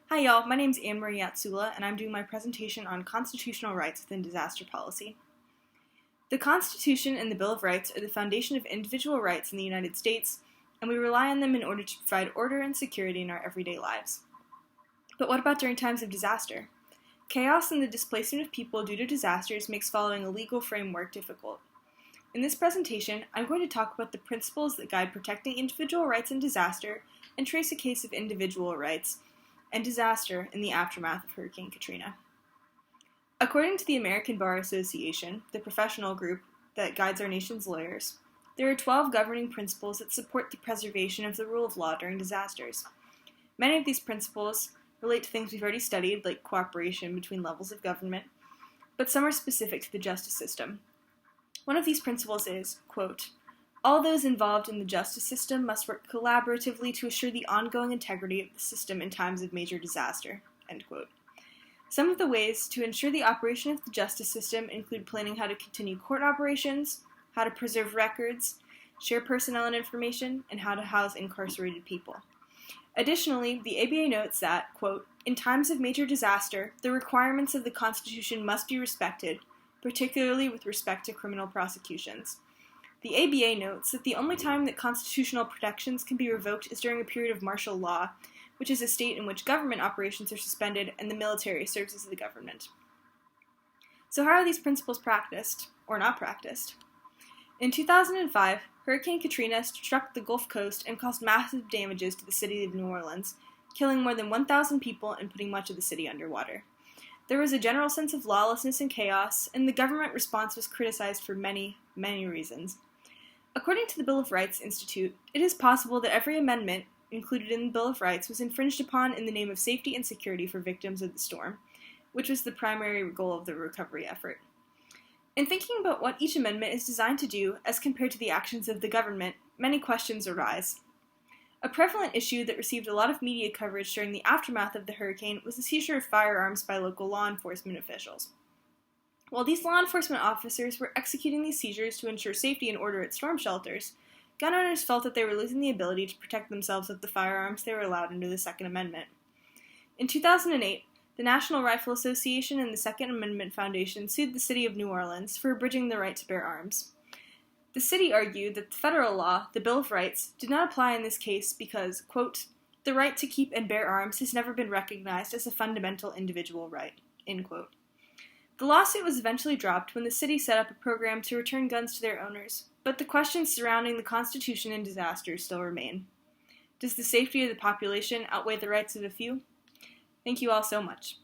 Hi y'all, my name's Anne-Marie Yatsula, and I'm doing my presentation on constitutional rights within disaster policy. The Constitution and the Bill of Rights are the foundation of individual rights in the United States, and we rely on them in order to provide order and security in our everyday lives. But what about during times of disaster? Chaos and the displacement of people due to disasters makes following a legal framework difficult. In this presentation, I'm going to talk about the principles that guide protecting individual rights in disaster and trace a case of individual rights and disaster in the aftermath of Hurricane Katrina. According to the American Bar Association, the professional group that guides our nation's lawyers, there are 12 governing principles that support the preservation of the rule of law during disasters. Many of these principles relate to things we've already studied, like cooperation between levels of government, but some are specific to the justice system. One of these principles is, quote, all those involved in the justice system must work collaboratively to assure the ongoing integrity of the system in times of major disaster, end quote. Some of the ways to ensure the operation of the justice system include planning how to continue court operations, how to preserve records, share personnel and information, and how to house incarcerated people. Additionally, the ABA notes that, quote, in times of major disaster, the requirements of the Constitution must be respected, particularly with respect to criminal prosecutions. The ABA notes that the only time that constitutional protections can be revoked is during a period of martial law, which is a state in which government operations are suspended and the military serves as the government. So how are these principles practiced, or not practiced? In 2005, Hurricane Katrina struck the Gulf Coast and caused massive damages to the city of New Orleans, killing more than 1,000 people and putting much of the city underwater. There was a general sense of lawlessness and chaos, and the government response was criticized for many, many reasons. According to the Bill of Rights Institute, it is possible that every amendment included in the Bill of Rights was infringed upon in the name of safety and security for victims of the storm, which was the primary goal of the recovery effort. In thinking about what each amendment is designed to do as compared to the actions of the government, many questions arise. A prevalent issue that received a lot of media coverage during the aftermath of the hurricane was the seizure of firearms by local law enforcement officials. While these law enforcement officers were executing these seizures to ensure safety and order at storm shelters, gun owners felt that they were losing the ability to protect themselves with the firearms they were allowed under the Second Amendment. In 2008, the National Rifle Association and the Second Amendment Foundation sued the city of New Orleans for abridging the right to bear arms. The city argued that the federal law, the Bill of Rights, did not apply in this case because, quote, the right to keep and bear arms has never been recognized as a fundamental individual right, end quote. The lawsuit was eventually dropped when the city set up a program to return guns to their owners, but the questions surrounding the Constitution and disasters still remain. Does the safety of the population outweigh the rights of a few? Thank you all so much.